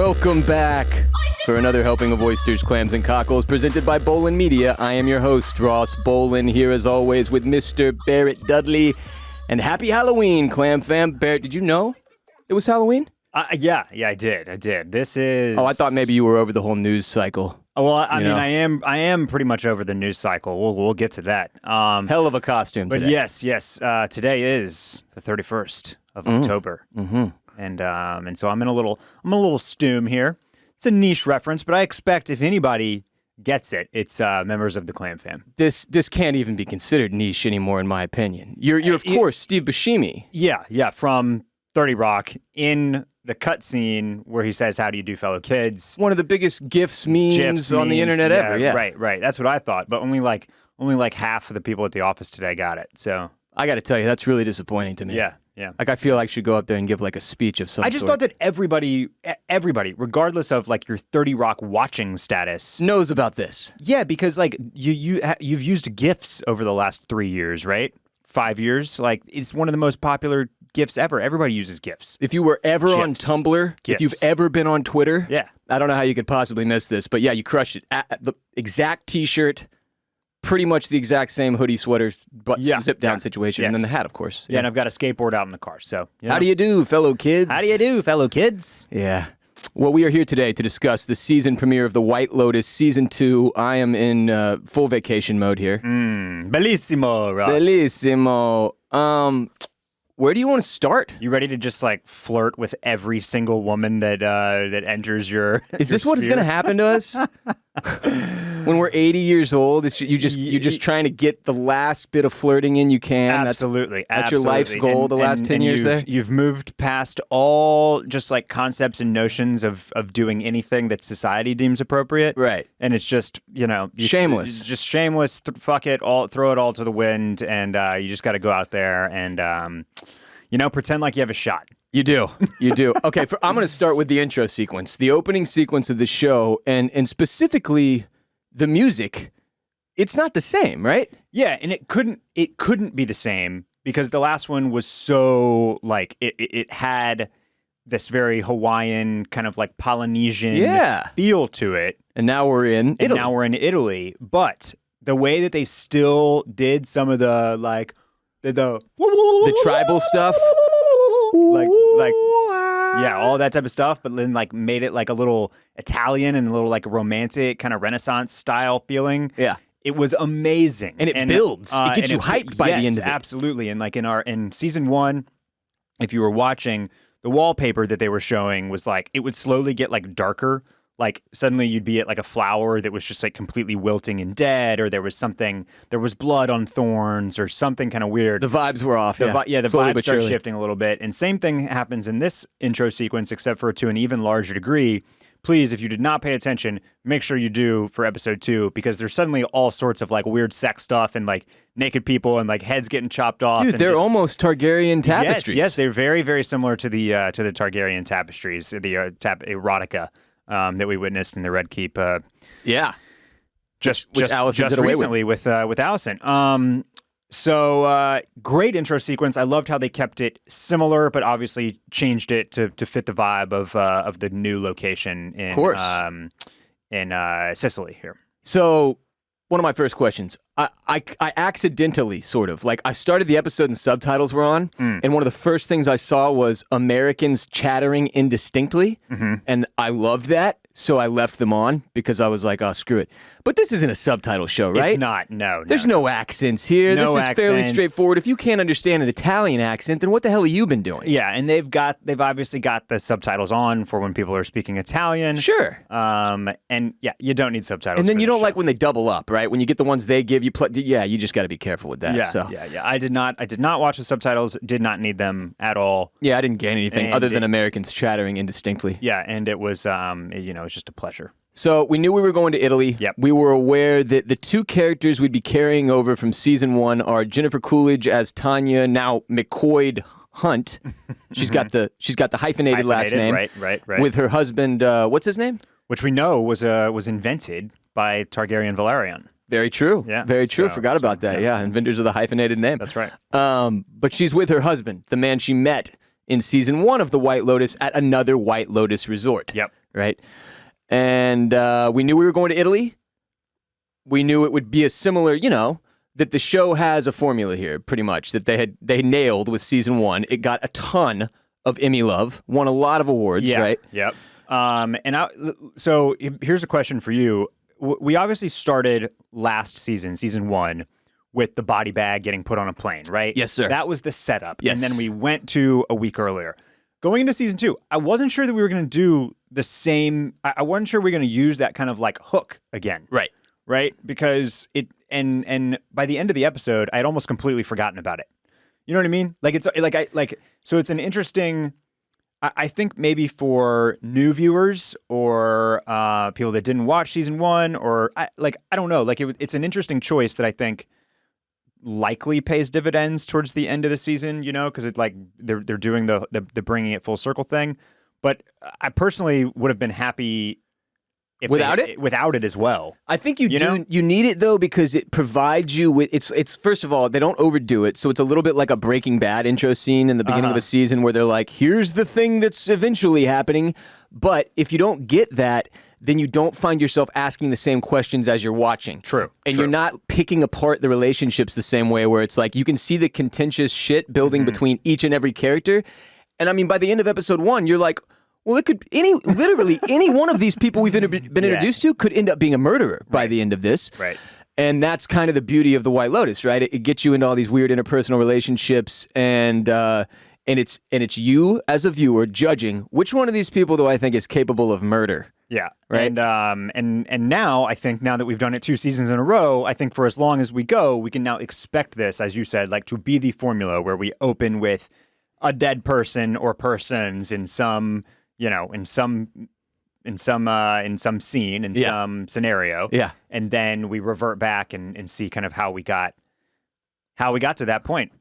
Welcome back for another helping of oysters, clams, and cockles presented by Bolen Media. I am your host, Ross Bolen, here as always with Mr. Barrett Dudley. And happy Halloween, Clam Fam. Barrett, did you know it was Halloween? Yeah, I did. This is... Oh, I thought maybe you were over the whole news cycle. Well, I mean, I am pretty much over the news cycle. We'll get to that. Hell of a costume today. But yes. Today is the 31st of October. Mm-hmm. And so I'm a little stoom here. It's a niche reference, but I expect if anybody gets it, it's members of the Clam Fam. This can't even be considered niche anymore, in my opinion. You're of course Steve Buscemi. Yeah, from 30 Rock in the cutscene where he says, "How do you do, fellow kids?" One of the biggest memes on the internet ever. Yeah, right. That's what I thought, but only like half of the people at the office today got it. So I got to tell you, that's really disappointing to me. Yeah. Like, I feel like I should go up there and give like a speech of some sort. I just thought that everybody, regardless of like your 30 Rock watching status, knows about this. Yeah, because like you've used GIFs over the last 3 years, right? 5 years. Like, it's one of the most popular GIFs ever. Everybody uses GIFs. If you were ever on Tumblr, GIFs. If you've ever been on Twitter, yeah, I don't know how you could possibly miss this, but yeah, you crushed it. The exact T-shirt, pretty much the exact same hoodie, sweater, zip down situation, and then the hat, of course. Yeah, and I've got a skateboard out in the car. So how do you do, fellow kids? How do you do, fellow kids? Yeah. Well, we are here today to discuss the season premiere of The White Lotus, Season 2. I am in full vacation mode here. Bellissimo, Ross. Bellissimo. Where do you want to start? You ready to just like flirt with every single woman that enters your? Is this what is going to happen to us when we're 80 years old? You're just trying to get the last bit of flirting in you can. Absolutely, that's your life's goal. The last 10 years there. You've moved past all just like concepts and notions of doing anything that society deems appropriate. Right, and it's just shameless. Just shameless. Fuck it all. Throw it all to the wind, and you just got to go out there and. Pretend like you have a shot. You do. Okay, I'm going to start with the intro sequence, the opening sequence of the show, and specifically the music. It's not the same, right? Yeah, and it couldn't be the same because the last one was so like it had this very Hawaiian kind of like Polynesian feel to it. And now we're in Italy. But the way that they still did some of the like the tribal stuff, like all that type of stuff, but then like made it like a little Italian and a little like romantic kind of Renaissance style feeling. Yeah, it was amazing, and it builds. It gets you hyped by the end of it. Absolutely. And like in season 1, if you were watching, the wallpaper that they were showing was like it would slowly get like darker. Like suddenly you'd be at like a flower that was just like completely wilting and dead, or there was blood on thorns or something kind of weird. The vibes were off. The vibes start shifting a little bit. And same thing happens in this intro sequence, except for to an even larger degree. Please, if you did not pay attention, make sure you do for episode 2, because there's suddenly all sorts of like weird sex stuff and like naked people and like heads getting chopped off. Dude, they're almost Targaryen tapestries. Yes, they're very, very similar to the Targaryen tapestries, the erotica. That we witnessed in the Red Keep. Just recently with Allison. So great intro sequence. I loved how they kept it similar, but obviously changed it to fit the vibe of the new location in Sicily here. So one of my first questions, I accidentally sort of, like, I started the episode and subtitles were on, and one of the first things I saw was Americans chattering indistinctly, and I loved that, so I left them on because I was like, oh, screw it. But this isn't a subtitle show, right? It's not, no. There's no accents here. No this is fairly accents. straightforward. If you can't understand an Italian accent, then what the hell have you been doing? Yeah, and they've obviously got the subtitles on for when people are speaking Italian. Sure. And yeah, you don't need subtitles. And then you don't show. like when they double up, right? When you get the ones they give you, you just got to be careful with that. Yeah. I did not watch the subtitles. Did not need them at all. Yeah, I didn't gain anything other than Americans chattering indistinctly. Yeah, and it was, it's just a pleasure. So we knew we were going to Italy. Yep. We were aware that the two characters we'd be carrying over from season 1 are Jennifer Coolidge as Tanya, now McCoy Hunt. She's got the hyphenated last name. Right. With her husband, what's his name? Which we know was invented by Targaryen Valerian. Very true. Yeah. Very true. Forgot about that. Yeah. Inventors of the hyphenated name. That's right. But she's with her husband, the man she met in season 1 of The White Lotus at another White Lotus resort. Yep. right? And we knew we were going to Italy. We knew it would be a similar, that the show has a formula here, pretty much, that they nailed with season 1. It got a ton of Emmy love, won a lot of awards, right? Yep. So here's a question for you. We obviously started last season 1, with the body bag getting put on a plane, right? Yes, sir. That was the setup. Yes. And then we went to a week earlier. Going into season 2, I wasn't sure that we were going to do the same. I wasn't sure we were going to use that kind of like hook again. Right. Right? Because it, and by the end of the episode, I'd almost completely forgotten about it. You know what I mean? Like, it's so it's an interesting, I think maybe for new viewers or people that didn't watch season 1 or I don't know, like it's an interesting choice that I think likely pays dividends towards the end of the season, because it they're doing the bringing it full circle thing. But I personally would have been happy if without it as well. I think you need it though, because it provides you with it's first of all, they don't overdo it, so it's a little bit like a Breaking Bad intro scene in the beginning of the season where they're like, here's the thing that's eventually happening. But if you don't get that, then you don't find yourself asking the same questions as you're watching. True. And you're not picking apart the relationships the same way, where it's like you can see the contentious shit building between each and every character. And I mean, by the end of episode 1, you're like, well, it could literally any one of these people we've been introduced to could end up being a murderer by the end of this. Right. And that's kind of the beauty of the White Lotus, right? It gets you into all these weird interpersonal relationships, and it's you as a viewer judging which one of these people do I think is capable of murder. Yeah. Right. And now I think now that we've done it 2 seasons in a row, I think for as long as we go, we can now expect this, as you said, like to be the formula where we open with a dead person or persons in some, in some scene, in some scenario. Yeah. And then we revert back and see kind of how we got to that point,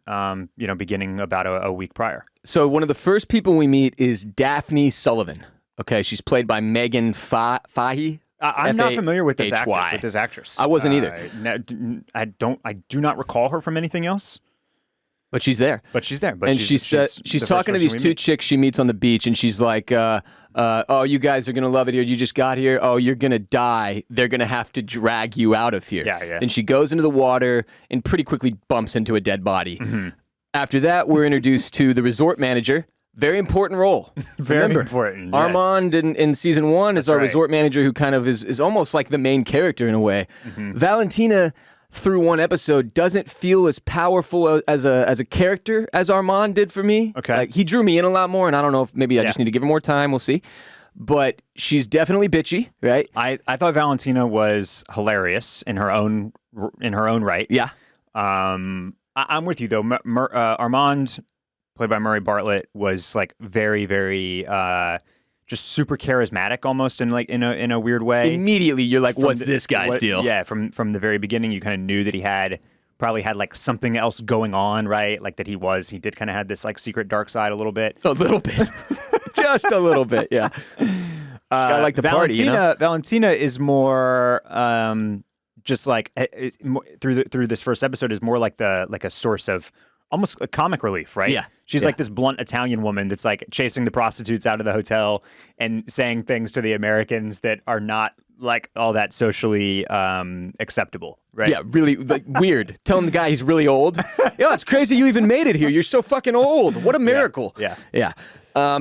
beginning about a week prior. So one of the first people we meet is Daphne Sullivan. Okay, she's played by Megan Fahey. I'm not familiar with this actress. I wasn't either. I do not recall her from anything else. But she's there. But she's talking to these 2 chicks she meets on the beach, and she's like, oh, you guys are going to love it here. You just got here. Oh, you're going to die. They're going to have to drag you out of here. Yeah. Then she goes into the water and pretty quickly bumps into a dead body. Mm-hmm. After that, we're introduced to the resort manager. Very important role. Very important. Yes. Armand in season 1 is our resort manager, who kind of is almost like the main character in a way. Mm-hmm. Valentina, through 1 episode, doesn't feel as powerful as a character as Armand did for me. Okay. Like, he drew me in a lot more, and I don't know if maybe I just need to give her more time. We'll see. But she's definitely bitchy, right? I thought Valentina was hilarious in her own right. Yeah. I'm with you though. Armand, played by Murray Bartlett, was like very, very just super charismatic, almost in a weird way. Immediately, you're like, "What's this guy's deal?" Yeah, from the very beginning, you kind of knew that he probably had like something else going on, right? Like that he did kind of have this like secret dark side a little bit. A little bit, just a little bit, yeah. I like the party. Valentina is more just like through this first episode is more like a source of almost a comic relief, right? Yeah. She's like this blunt Italian woman that's like chasing the prostitutes out of the hotel and saying things to the Americans that are not like all that socially acceptable, right? Yeah, really like weird. Telling the guy he's really old. Yeah, it's crazy you even made it here. You're so fucking old. What a miracle. Yeah.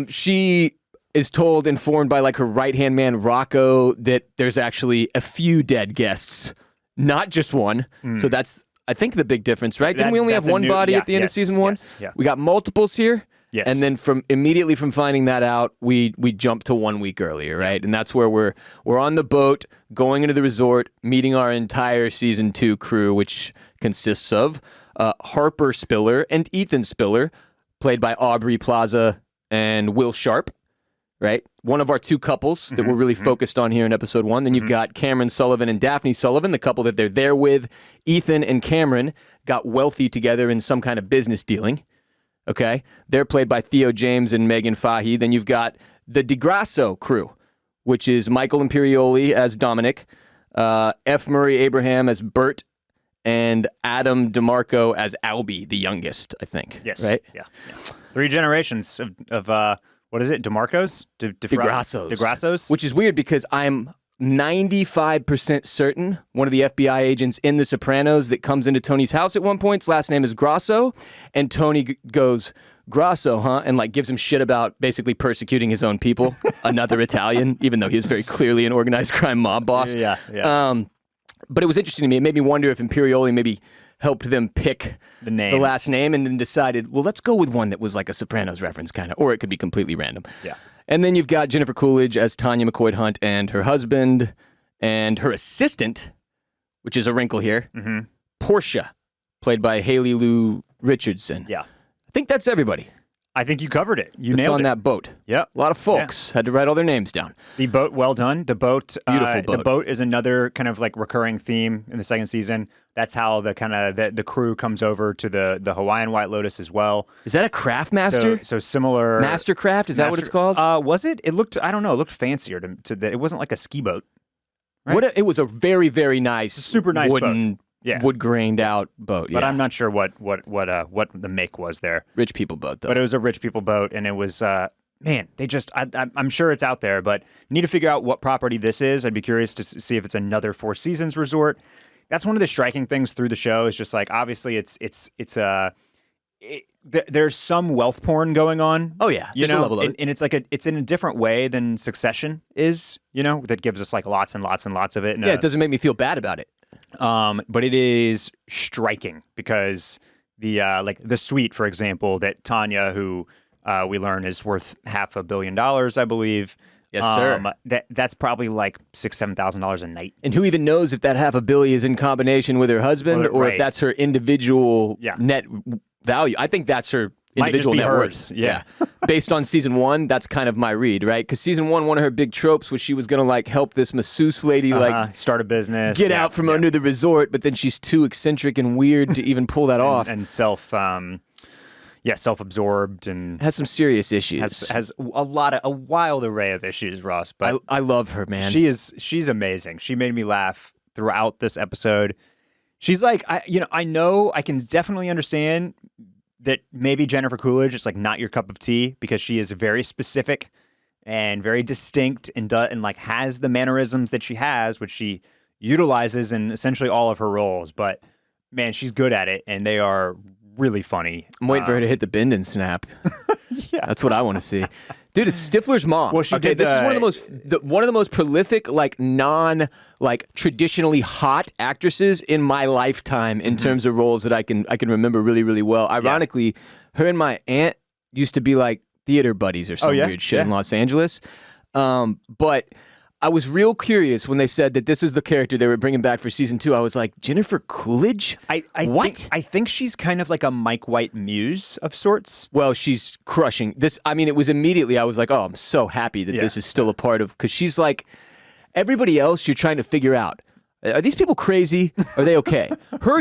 She is informed by like her right-hand man, Rocco, that there's actually a few dead guests, not just 1. So that's, I think, the big difference, right? Didn't we only have 1 body at the end of season 1? Yes, yeah. We got multiples here. Yes. And then immediately from finding that out, we jump to 1 week earlier, right? And that's where we're on the boat, going into the resort, meeting our entire season 2 crew, which consists of Harper Spiller and Ethan Spiller, played by Aubrey Plaza and Will Sharp, right? One of our 2 couples that we're really focused on here in episode 1. Then you've got Cameron Sullivan and Daphne Sullivan, the couple that they're there with. Ethan and Cameron got wealthy together in some kind of business dealing. Okay? They're played by Theo James and Megan Fahey. Then you've got the DeGrasso crew, which is Michael Imperioli as Dominic, F. Murray Abraham as Bert, and Adam DeMarco as Albie, the youngest, I think. Yes. Right? Yeah. 3 generations of what is it? DeMarcos? DeGrassos. DeGrassos? Which is weird because I'm 95% certain one of the FBI agents in The Sopranos that comes into Tony's house at one point, his last name is Grasso, and Tony goes, Grasso, huh? And like gives him shit about basically persecuting his own people, another Italian, even though he is very clearly an organized crime mob boss. Yeah. But it was interesting to me. It made me wonder if Imperioli maybe helped them pick the last name and then decided, well, let's go with one that was like a Sopranos reference kind of, or it could be completely random. Yeah. And then you've got Jennifer Coolidge as Tanya McCoy-Hunt and her husband and her assistant, which is a wrinkle here, Portia, played by Haley Lou Richardson. Yeah. I think that's everybody. I think you covered it. You That's nailed on it. that boat. Yep. A lot of folks had to write all their names down. The boat, well done. The boat, Beautiful boat. The boat is another kind of like recurring theme in the second season. That's how the kind of the crew comes over to the Hawaiian White Lotus as well. Is that a craft master? So similar. Mastercraft? Is that what it's called? Was it? It looked. I don't know. It looked fancier to that. It wasn't like a ski boat. Right? It was a very, very nice, super nice wooden, boat. Yeah. wood grained out boat. But yeah. I'm not sure what the make was there. Rich people boat though. But it was a rich people boat, and it was man. They just I'm sure it's out there, but need to figure out what property this is. I'd be curious to see if it's another Four Seasons resort. That's one of the striking things through the show. Is just like obviously there's some wealth porn going on. Oh yeah, you know, a level of it. And it's like it's in a different way than Succession is. You know, that gives us like lots and lots and lots of it. Yeah, it doesn't make me feel bad about it. But it is striking because the suite, for example, that Tanya, who we learn is worth $500 million, I believe. Yes, sir. That's probably like $7,000 a night. And who even knows if that $500 million is in combination with her husband or if that's her individual net value? I think that's her individual net worth. Yeah. Based on season 1, that's kind of my read, right? Because season 1, one of her big tropes was she was going to like help this masseuse lady start a business, get out from under the resort, but then she's too eccentric and weird to even pull that off. And self-absorbed and has some serious issues. Has a wild array of issues, Ross. But I love her, man. She's amazing. She made me laugh throughout this episode. She's like, I know I can definitely understand that maybe Jennifer Coolidge is like not your cup of tea because she is very specific and very distinct and like has the mannerisms that she has, which she utilizes in essentially all of her roles. But man, she's good at it, and they are really funny. I'm waiting for her to hit the bend and snap. Yeah, that's what I want to see, dude. It's Stifler's mom. Well, she did. This is one of the most prolific, like traditionally hot actresses in my lifetime in terms of roles that I can remember really, really well. Ironically, her and my aunt used to be like theater buddies or some weird shit in Los Angeles. But I was real curious when they said that this is the character they were bringing back for season 2. I was like, Jennifer Coolidge? I think she's kind of like a Mike White muse of sorts. Well, she's crushing this. I mean, it was immediately, I was like, oh, I'm so happy that this is still a part of, because she's like, everybody else you're trying to figure out, are these people crazy? Are they okay? Her,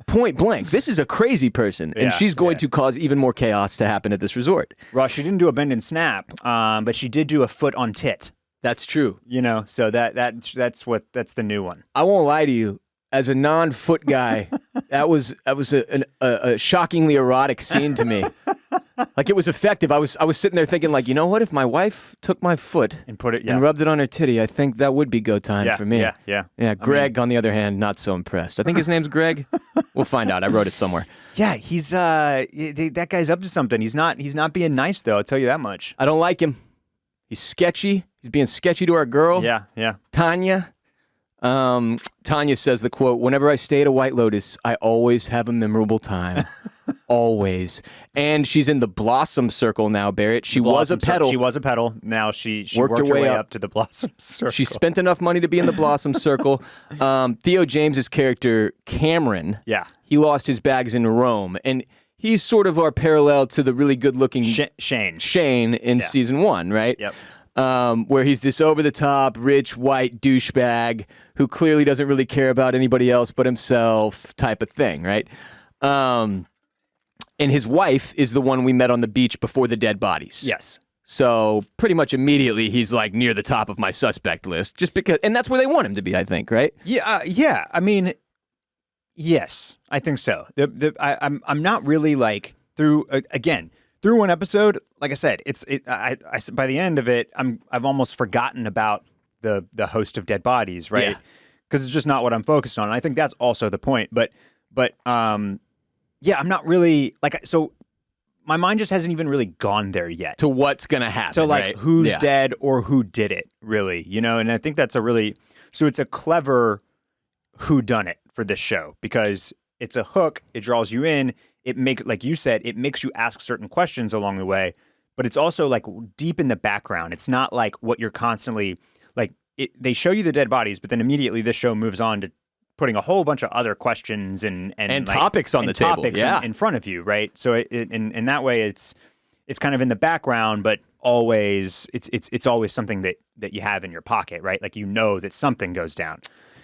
point blank, this is a crazy person, and she's going to cause even more chaos to happen at this resort. Ross, she didn't do a bend and snap, but she did do a foot on tit. That's true. You know, so that's the new one. I won't lie to you. As a non-foot guy, that was a shockingly erotic scene to me. Like, it was effective. I was sitting there thinking, like, you know what? If my wife took my foot and put it and rubbed it on her titty, I think that would be go time for me. Yeah. Greg, on the other hand, not so impressed. I think his name's Greg. We'll find out. I wrote it somewhere. Yeah, he's that guy's up to something. He's not being nice though. I'll tell you that much. I don't like him. He's sketchy. He's being sketchy to our girl. Yeah. Tanya. Tanya says the quote, "Whenever I stay at a White Lotus, I always have a memorable time." Always. And she's in the Blossom Circle now, Barrett. She was a petal. She was a petal. Now she worked her way up to the Blossom Circle. She spent enough money to be in the Blossom Circle. Theo James's character, Cameron, he lost his bags in Rome. And he's sort of our parallel to the really good-looking Shane in season 1, right? Yep. Where he's this over-the-top, rich, white douchebag who clearly doesn't really care about anybody else but himself type of thing, right? And his wife is the one we met on the beach before the dead bodies. Yes. So pretty much immediately he's like near the top of my suspect list, just because, and that's where they want him to be, I think, right? Yeah. I mean, yes, I think so. I'm not really like through through one episode, like I said, by the end of it, I've almost forgotten about the host of dead bodies, right? Because it's just not what I'm focused on. And I think that's also the point. But yeah, I'm not really so. My mind just hasn't even really gone there yet. To what's gonna happen? So right? who's dead or who did it, really? And I think that's it's a clever whodunit for this show because it's a hook. It draws you in. Like you said, it makes you ask certain questions along the way, but it's also like deep in the background. It's not like what you're constantly they show you the dead bodies, but then immediately this show moves on to putting a whole bunch of other questions and topics on the table, in front of you, right? So in that way, it's kind of in the background, but always it's always something that you have in your pocket, right? Like that something goes down.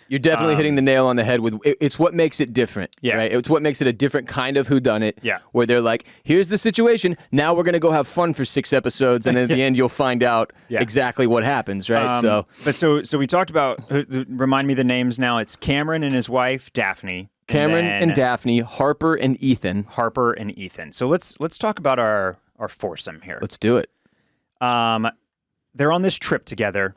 You're definitely hitting the nail on the head with it's what makes it different. Yeah. Right? It's what makes it a different kind of whodunit. Yeah. Where they're like, here's the situation. Now we're going to go have fun for 6 episodes. And then at the end, you'll find out exactly what happens. Right. So we talked about, remind me the names now. It's Cameron and his wife, Daphne. Cameron and Daphne, Harper and Ethan. So let's talk about our foursome here. Let's do it. They're on this trip together.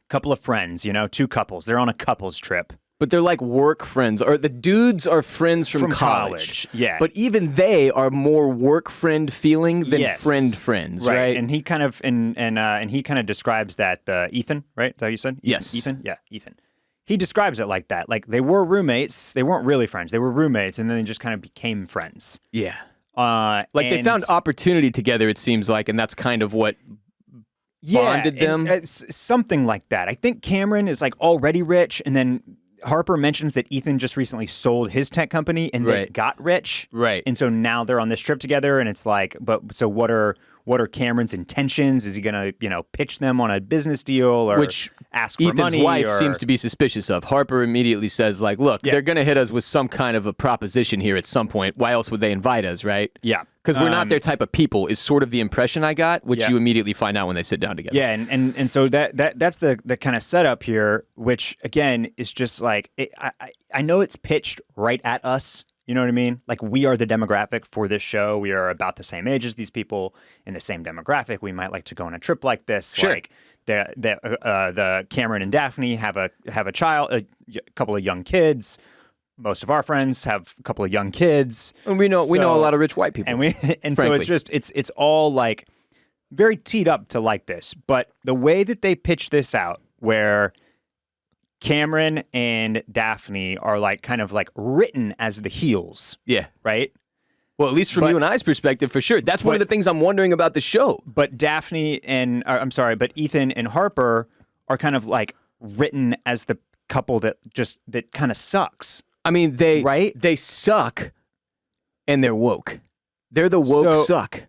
Couple of friends, 2 couples. They're on a couples trip. But they're like work friends, or the dudes are friends from college. Yeah. But even they are more work friend feeling than friends, right? And he kind of describes that Ethan, right? Is that what you said? Yes. Ethan? Yeah, Ethan. He describes it like that. Like they were roommates. They weren't really friends. They were roommates, and then they just kind of became friends. Yeah. They found opportunity together, it seems like, and that's kind of what bonded them. Something like that. I think Cameron is already rich, and then Harper mentions that Ethan just recently sold his tech company and they got rich. Right. And so now they're on this trip together, and it's like, so what are Cameron's intentions? Is he going to, pitch them on a business deal or ask for Ethan's money? Ethan's wife seems to be suspicious of. Harper immediately says, look, they're going to hit us with some kind of a proposition here at some point. Why else would they invite us, right? Yeah. Because we're not their type of people is sort of the impression I got, which you immediately find out when they sit down together. Yeah, and so that's the kind of setup here, which, again, is just I know it's pitched right at us. You know what I mean? We are the demographic for this show. We are about the same age as these people in the same demographic. We might like to go on a trip like this. Sure. The Cameron and Daphne have a child, a couple of young kids. Most of our friends have a couple of young kids. And we know a lot of rich white people. So it's all very teed up to like this. But the way that they pitch this out, where Cameron and Daphne are kind of written as the heels. Yeah. Right? Well, at least from you and I's perspective, for sure. That's one of the things I'm wondering about the show. But but Ethan and Harper are kind of written as the couple that kind of sucks. I mean, they suck and they're woke. They're the woke suck.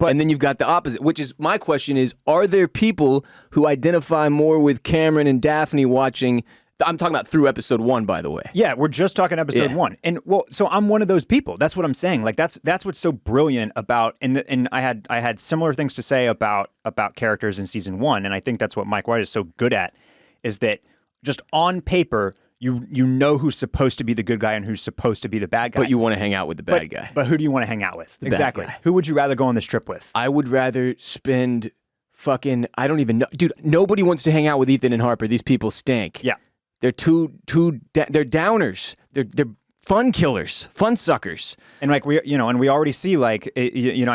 And then you've got the opposite, which is my question is, are there people who identify more with Cameron and Daphne watching? I'm talking about through episode 1, by the way. Yeah, we're just talking episode 1. And so I'm one of those people. That's what I'm saying. That's what's so brilliant about, and I had similar things to say about characters in season 1. And I think that's what Mike White is so good at, is that just on paper, you know who's supposed to be the good guy and who's supposed to be the bad guy. But you want to hang out with the bad guy. But who do you want to hang out with? Exactly. Who would you rather go on this trip with? I would rather spend I don't even know. Dude, nobody wants to hang out with Ethan and Harper. These people stink. Yeah. They're they're downers. They're fun killers, fun suckers. And we already see I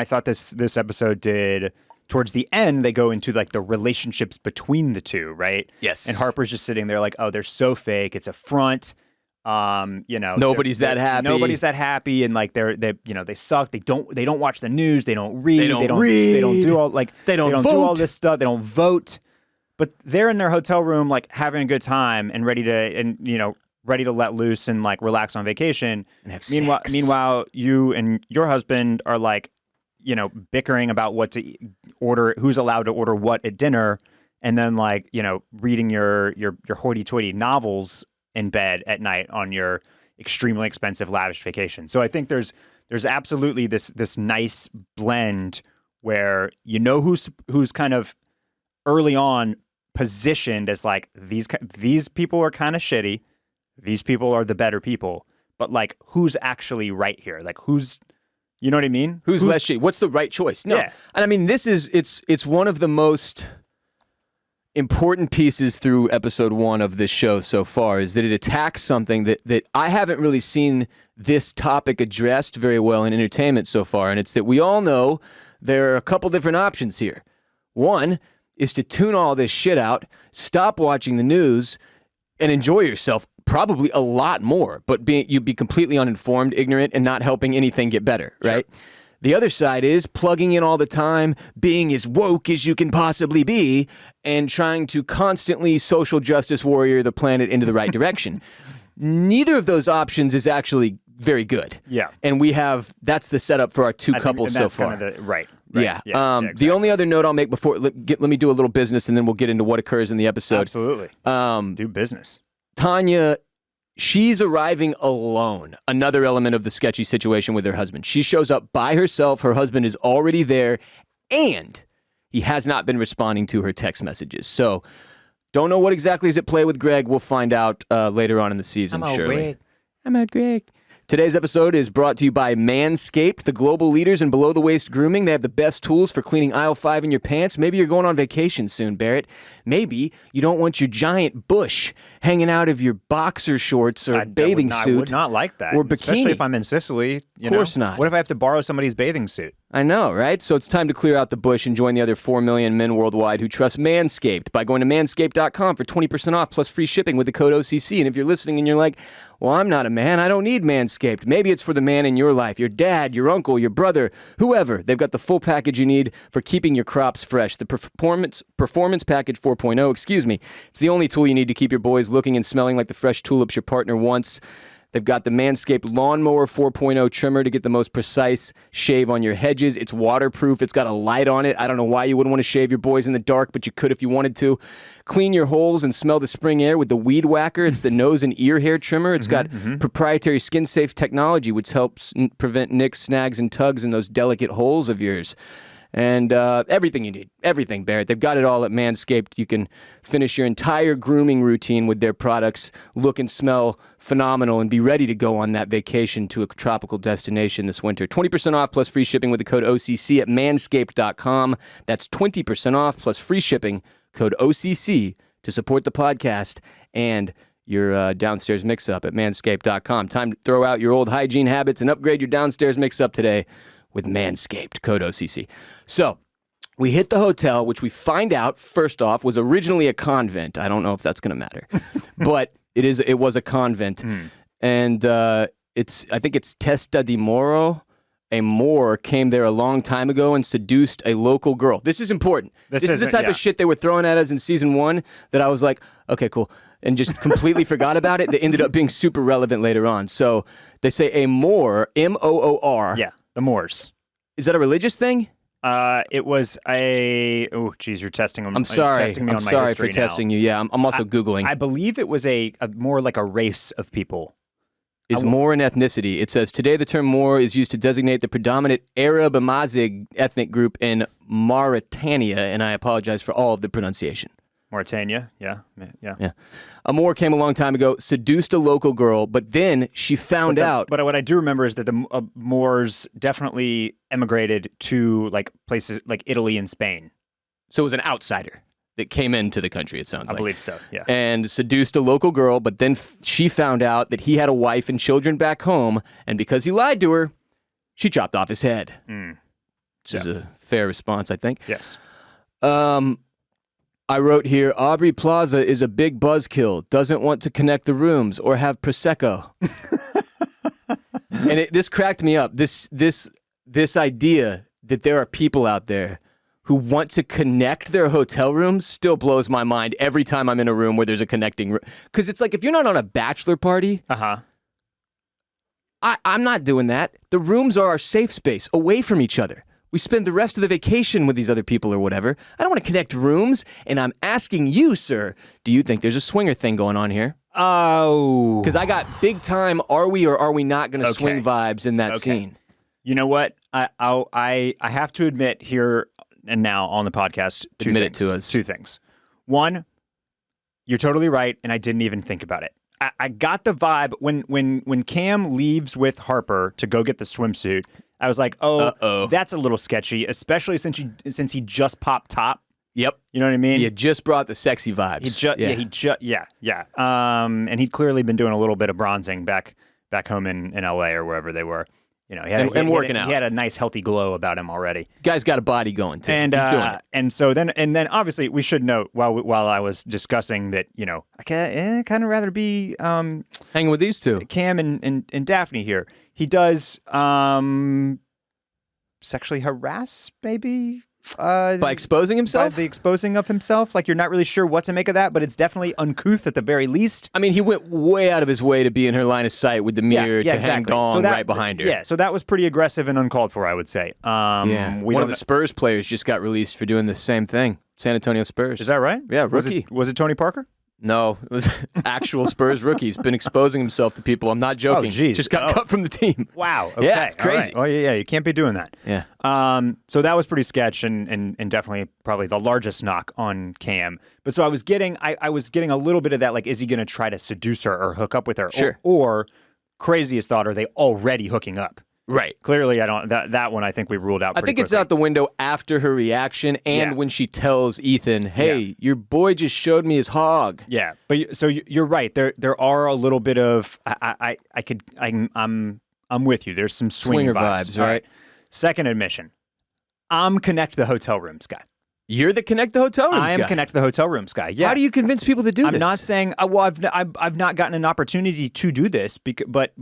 thought this episode did. Towards the end, they go into the relationships between the two, right? Yes. And Harper's just sitting there oh, they're so fake. It's a front. Nobody's that happy. Nobody's that happy, and they suck. They don't watch the news. They don't read. They don't do all they don't vote. Do all this stuff. They don't vote. But they're in their hotel room, having a good time and ready to let loose and relax on vacation. And have meanwhile, you and your husband are bickering about what to order, who's allowed to order what at dinner, and then reading your hoity-toity novels in bed at night on your extremely expensive lavish vacation. So I think there's absolutely this nice blend where who's kind of early on positioned as these people are kind of shitty, these people are the better people, but who's actually right here? Who's You know what I mean? Who's less shady? What's the right choice? No. Yeah. And I mean, it's one of the most important pieces through episode 1 of this show so far is that it attacks something that I haven't really seen this topic addressed very well in entertainment so far. And it's that we all know there are a couple different options here. One is to tune all this shit out, stop watching the news, and enjoy yourself probably a lot more, but you'd be completely uninformed, ignorant, and not helping anything get better, right? Sure. The other side is plugging in all the time, being as woke as you can possibly be, and trying to constantly social justice warrior the planet into the right direction. Neither of those options is actually very good. Yeah. And that's the setup for our two couples so far. Kind of right. Yeah. Exactly. The only other note I'll make before, let me do a little business and then we'll get into what occurs in the episode. Absolutely. Do business. Tanya, she's arriving alone. Another element of the sketchy situation with her husband. She shows up by herself. Her husband is already there, and he has not been responding to her text messages. So, don't know what exactly is at play with Greg. We'll find out later on in the season, surely. I'm out, Greg. Today's episode is brought to you by Manscaped, the global leaders in below-the-waist grooming. They have the best tools for cleaning aisle 5 in your pants. Maybe you're going on vacation soon, Barrett. Maybe you don't want your giant bush hanging out of your boxer shorts or bathing suit. I would not like that. Or bikini. Especially if I'm in Sicily. Of course not. What if I have to borrow somebody's bathing suit? I know, right? So it's time to clear out the bush and join the other 4 million men worldwide who trust Manscaped by going to manscaped.com for 20% off plus free shipping with the code OCC. And if you're listening and you're like, well, I'm not a man, I don't need Manscaped. Maybe it's for the man in your life, your dad, your uncle, your brother, whoever. They've got the full package you need for keeping your crops fresh. The Performance Package 4.0, It's the only tool you need to keep your boys looking and smelling like the fresh tulips your partner wants. They've got the Manscaped Lawnmower 4.0 trimmer to get the most precise shave on your hedges. It's waterproof. It's got a light on it. I don't know why you wouldn't want to shave your boys in the dark, but you could if you wanted to. Clean your holes and smell the spring air with the Weed Whacker. It's the nose and ear hair trimmer. It's got proprietary skin-safe technology, which helps prevent nicks, snags, and tugs in those delicate holes of yours. And everything you need. Everything, Barrett. They've got it all at Manscaped. You can finish your entire grooming routine with their products, look and smell phenomenal, and be ready to go on that vacation to a tropical destination this winter. 20% off plus free shipping with the code OCC at manscaped.com. That's 20% off plus free shipping, code OCC, to support the podcast and your downstairs mix-up at manscaped.com. Time to throw out your old hygiene habits and upgrade your downstairs mix-up today with Manscaped, code OCC. So, we hit the hotel, which we find out, first off, was originally a convent. I don't know if that's going to matter. But it was a convent. And I think it's Testa di Moro. A Moor came there a long time ago and seduced a local girl. This is important. This is the type of shit they were throwing at us in season 1 that I was like, okay, cool. And just completely forgot about it. That ended up being super relevant later on. So, they say a Moor, M-O-O-R. Yeah. The Moors. Is that a religious thing? It was a... Oh, geez, you're testing me. I'm sorry. Testing me I'm on my sorry history for testing you. Yeah, I'm also Googling. I believe it was a more like a race of people. Is Moor an ethnicity? It says, today the term Moor is used to designate the predominant Arab Amazigh ethnic group in Mauritania, and I apologize for all of the pronunciation. Mauritania, yeah. A Moor came a long time ago, seduced a local girl, but then she found out. But what I do remember is that the Moors definitely emigrated to like places like Italy and Spain. So it was an outsider that came into the country, it sounds like. I believe so, yeah. And seduced a local girl, but then she found out that he had a wife and children back home, and because he lied to her, she chopped off his head. Which is a fair response, I think. Yes. I wrote here, Aubrey Plaza is a big buzzkill, doesn't want to connect the rooms or have Prosecco. And this cracked me up. This idea that there are people out there who want to connect their hotel rooms still blows my mind every time I'm in a room where there's a connecting room. Because it's like, if you're not on a bachelor party, I'm not doing that. The rooms are our safe space, away from each other. We spend the rest of the vacation with these other people or whatever. I don't want to connect rooms, and I'm asking you, sir, do you think there's a swinger thing going on here? Oh. Because I got big time, are we or are we not going to swing vibes in that scene? You know what? I have to admit here and now on the podcast two admit things. It to us. 2 things. One, you're totally right, and I didn't even think about it. I got the vibe when Cam leaves with Harper to go get the swimsuit. I was like, that's a little sketchy, especially since he just popped top. Yep. You know what I mean? He just brought the sexy vibes. And he'd clearly been doing a little bit of bronzing back home in LA or wherever they were. You know, he had a nice healthy glow about him already. Guy's got a body going too. And he's doing it. And so then obviously we should note while I was discussing that, you know, I kind of rather be hanging with these two, Cam and Daphne here. He does sexually harass maybe. By exposing himself? By the exposing of himself. Like, you're not really sure what to make of that, but it's definitely uncouth at the very least. I mean, he went way out of his way to be in her line of sight with the mirror to exactly. hang dong right behind her. Yeah, so that was pretty aggressive and uncalled for, I would say. One of the Spurs players just got released for doing the same thing. San Antonio Spurs. Is that right? Yeah, rookie. Was it Tony Parker? No, it was actual Spurs rookie. He's been exposing himself to people. I'm not joking. Oh, geez. Just got cut from the team. Wow. Okay. Yeah, it's crazy. Right. Oh, yeah, you can't be doing that. Yeah. So that was pretty sketch and definitely probably the largest knock on Cam. But so I was getting a little bit of that, like, is he going to try to seduce her or hook up with her? Sure. Or craziest thought, are they already hooking up? Right. Clearly, I don't. That one I think we ruled out. I think it's out the window after her reaction and when she tells Ethan, "Hey, your boy just showed me his hog." Yeah, but so you're right. There are a little bit of I'm with you. There's some swinger vibes, right? Second admission, I'm Connect the Hotel Rooms guy. You're the Connect the Hotel Rooms guy. I am Connect the Hotel Rooms guy. Yeah. How do you convince people to do this? I'm not saying. Well, I've not gotten an opportunity to do this. But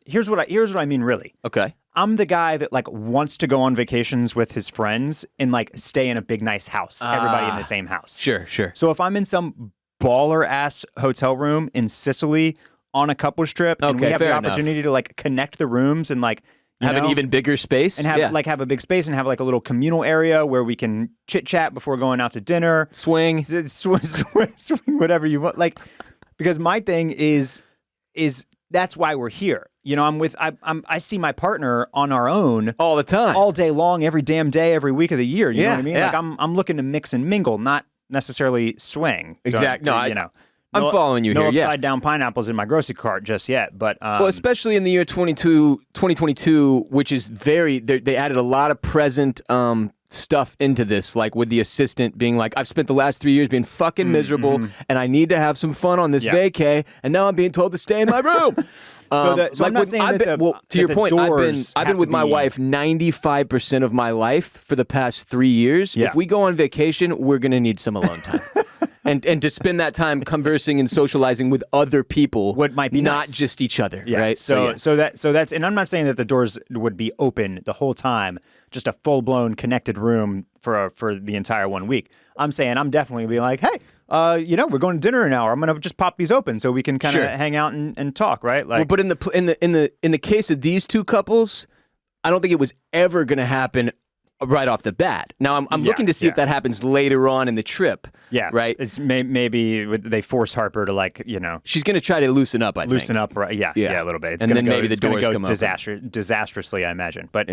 here's what I mean. Really. Okay. I'm the guy that like wants to go on vacations with his friends and like stay in a big nice house. Everybody in the same house. Sure. So if I'm in some baller ass hotel room in Sicily on a couples trip, and we have the opportunity to like connect the rooms and like. Have an even bigger space and have a big space and have like a little communal area where we can chit chat before going out to dinner, swing, whatever you want. Like, because my thing is that's why we're here. You know, I see my partner on our own all the time, all day long, every damn day, every week of the year. You know what I mean? Yeah. Like I'm looking to mix and mingle, not necessally swing. Exactly. I'm No, following you no here. upside down pineapples in my grocery cart just yet, but well, especially in the year 2022, which is they added a lot of present stuff into this, like with the assistant being like, I've spent the last 3 years being fucking miserable, and I need to have some fun on this vacay, and now I'm being told to stay in my room. So I'm not saying to your point, I've been with my wife 95% of my life for the past 3 years. Yeah. If we go on vacation, we're gonna need some alone time. And to spend that time conversing and socializing with other people, what might be not nice. just each other, yeah. right? So that's, and I'm not saying that the doors would be open the whole time, just a full blown connected room for the entire 1 week. I'm saying I'm definitely be like, hey, we're going to dinner in an hour. I'm gonna just pop these open so we can kind of hang out and talk, right? Like, well, but in the case of these two couples, I don't think it was ever going to happen right off the bat. Now I'm looking to see if that happens later on in the trip. Yeah, right. It's maybe they force Harper to, like, you know, she's going to try to loosen up. Loosen up, right? Yeah, a little bit. It's and gonna then go, maybe the doors come disastrously, I imagine. But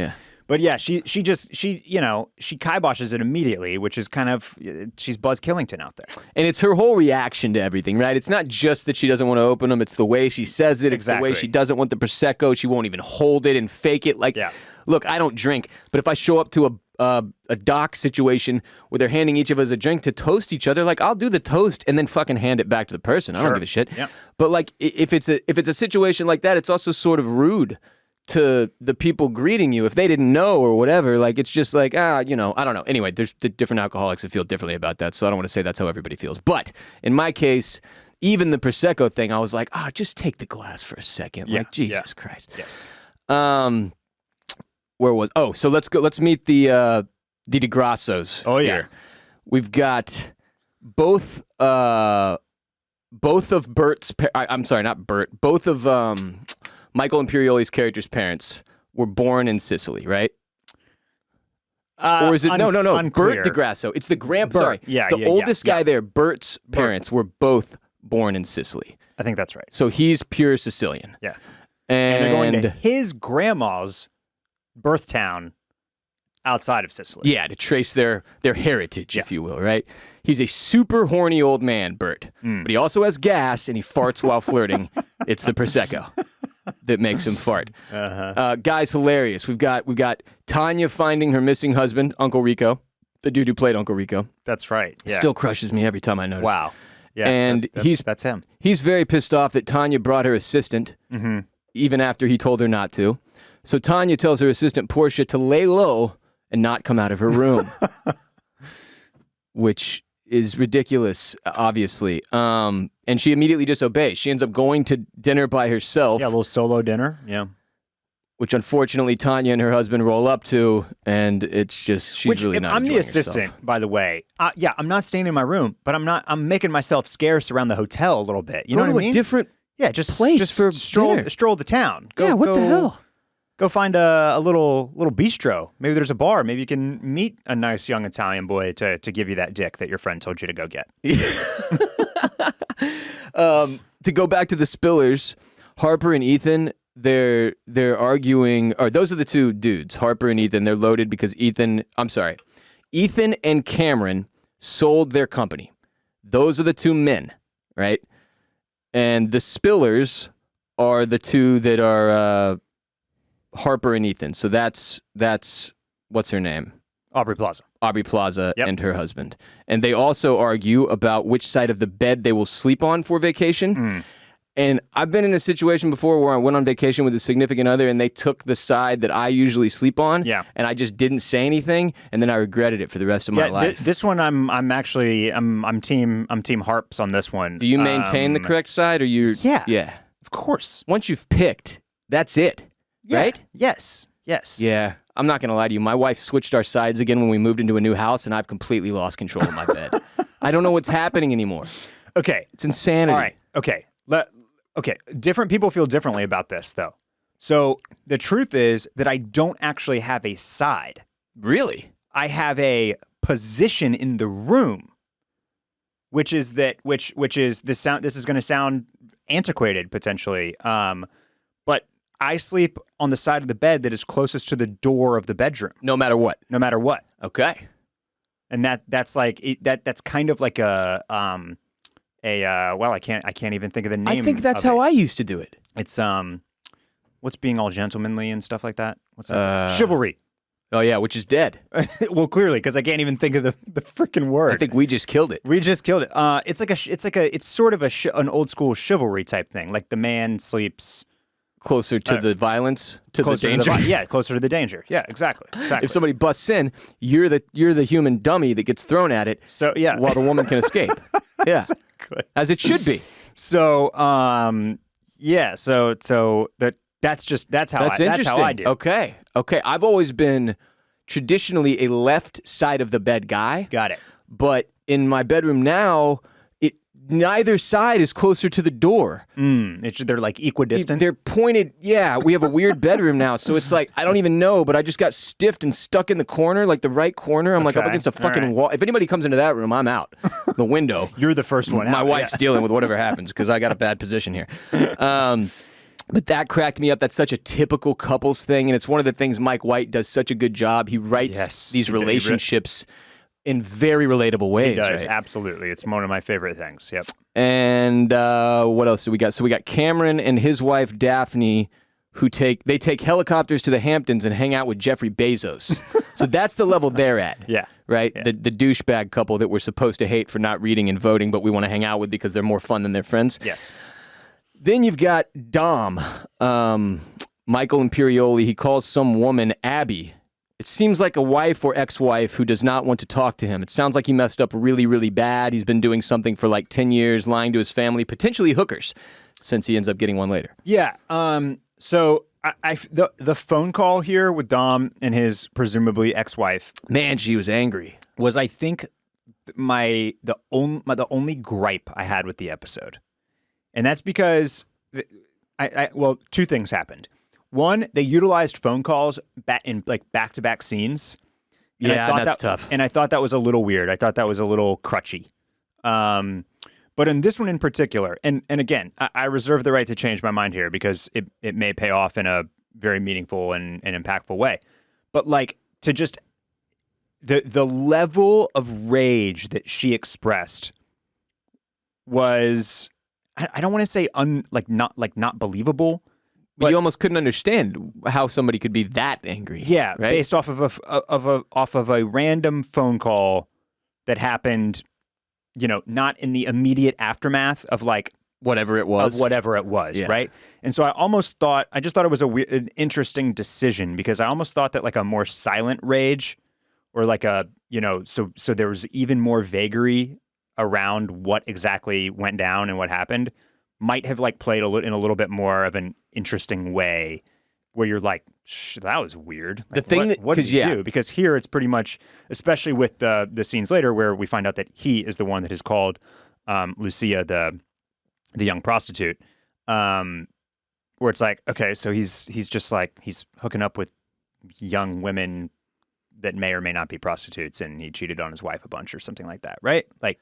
she kiboshes it immediately, which is kind of, she's Buzz Killington out there. And it's her whole reaction to everything, right? It's not just that she doesn't want to open them. It's the way she says it. It's the way she doesn't want the Prosecco. She won't even hold it and fake it. Like, look, I don't drink, but if I show up to a dock situation where they're handing each of us a drink to toast each other, like, I'll do the toast and then fucking hand it back to the person. I don't give a shit. Yep. But like, if it's a situation like that, it's also sort of rude to the people greeting you if they didn't know or whatever. Like, it's just like, I don't know. Anyway, there's the different alcoholics that feel differently about that, so I don't want to say that's how everybody feels. But in my case, even the Prosecco thing, I was like, just take the glass for a second. Like, Jesus Christ. Yes. Where was? Oh, so let's meet the DeGrassos. Oh yeah. Here. We've got both of Bert's. I'm sorry, not Bert. Both of Michael Imperioli's character's parents were born in Sicily, right? Or is it no? Unclear. Bert DeGrasso. It's the grandpa. Sorry, yeah, the oldest guy there. Bert's parents were both born in Sicily. I think that's right. So he's pure Sicilian. Yeah, and they're going to his grandma's birth town outside of Sicily. Yeah, to trace their heritage, if you will, right? He's a super horny old man, Bert, but he also has gas and he farts while flirting. It's the Prosecco. that makes him fart. Guy's hilarious. We've got Tanya finding her missing husband, Uncle Rico, the dude who played Uncle Rico. That's right. Yeah. Still crushes me every time I notice. Wow. Yeah, and that's him. He's very pissed off that Tanya brought her assistant, even after he told her not to. So Tanya tells her assistant Portia to lay low and not come out of her room, which is ridiculous, obviously. And she immediately disobeys. She ends up going to dinner by herself. Yeah, a little solo dinner. Yeah. Which unfortunately Tanya and her husband roll up to, and it's just she's really not. I'm the enjoying assistant, herself. by the way. Yeah, I'm not staying in my room, but I'm making myself scarce around the hotel a little bit. You know what I mean? A different place for dinner. Stroll the town. The hell? Go find a little bistro. Maybe there's a bar. Maybe you can meet a nice young Italian boy to give you that dick that your friend told you to go get. To go back to the Spillers, Harper and Ethan, they're arguing, or those are the two dudes, Harper and Ethan. They're loaded because Ethan and Cameron sold their company. Those are the two men, right? And the Spillers are the two that are Harper and Ethan. So that's what's her name? Aubrey Plaza and her husband. And they also argue about which side of the bed they will sleep on for vacation. And I've been in a situation before where I went on vacation with a significant other and they took the side that I usually sleep on. Yeah. And I just didn't say anything, and then I regretted it for the rest of my life. This one I'm team Harps on this one. Do you maintain the correct side, or you? Yeah. Of course. Once you've picked, that's it. Yeah. Right? Yes. Yeah. I'm not going to lie to you. My wife switched our sides again when we moved into a new house, and I've completely lost control of my bed. I don't know what's happening anymore. Okay. It's insanity. All right. Okay. Different people feel differently about this, though. So the truth is that I don't actually have a side. Really? I have a position in the room, which is this sound. This is going to sound antiquated potentially, but I sleep on the side of the bed that is closest to the door of the bedroom. No matter what. Okay. And that's kind of like I can't even think of the name. I think that's how I used to do it. It's what's being all gentlemanly and stuff like that? What's that? Chivalry. Oh yeah, which is dead. Well, clearly, because I can't even think of the freaking word. I think we just killed it. It's sort of an old school chivalry type thing. Like the man sleeps closer to the violence, to the danger. Closer to the danger. Yeah, exactly. If somebody busts in, you're the human dummy that gets thrown at it. So yeah, while the woman can escape. Yeah, exactly. As it should be. So that's how I do. Okay. I've always been traditionally a left side of the bed guy. Got it. But in my bedroom now, neither side is closer to the door. They're like equidistant. They're pointed. Yeah, we have a weird bedroom now, so it's like I don't even know, but I just got stiffed and stuck in the corner, like the right corner. I'm like up against a fucking wall. If anybody comes into that room, I'm out the window. You're the first one. My wife's dealing with whatever happens because I got a bad position here. But that cracked me up. That's such a typical couples thing, and it's one of the things Mike White does such a good job. He writes these relationships in very relatable ways. He does, right? Absolutely. It's one of my favorite things. Yep. And what else do we got? So we got Cameron and his wife Daphne, who take helicopters to the Hamptons and hang out with Jeffrey Bezos. So that's the level they're at. Yeah. Right? Yeah. The douchebag couple that we're supposed to hate for not reading and voting, but we want to hang out with because they're more fun than their friends. Yes. Then you've got Dom, Michael Imperioli. He calls some woman Abby. It seems like a wife or ex-wife who does not want to talk to him. It sounds like he messed up really, really bad. He's been doing something for like 10 years, lying to his family, potentially hookers, since he ends up getting one later. Yeah. So the phone call here with Dom and his presumably ex-wife. Man, she was angry. Was, I think, the only gripe I had with the episode. And that's because two things happened. One, they utilized phone calls in like back-to-back scenes. And that's tough. And I thought that was a little weird. I thought that was a little crutchy. But in this one in particular, and again, I reserve the right to change my mind here because it may pay off in a very meaningful and impactful way. But like to just the level of rage that she expressed was, I don't want to say not believable, But you almost couldn't understand how somebody could be that angry. Yeah, right? based off of a random phone call that happened, not in the immediate aftermath of like whatever it was. Yeah. Right? And so I just thought it was an interesting decision because I almost thought that like a more silent rage or like so there was even more vagary around what exactly went down and what happened might have like played in a little bit more of an interesting way where you're like, that was weird. Like, what did you do? Because here it's pretty much, especially with the scenes later where we find out that he is the one that has called Lucia the young prostitute, where it's like, okay, so he's just like, he's hooking up with young women that may or may not be prostitutes and he cheated on his wife a bunch or something like that, right? Like,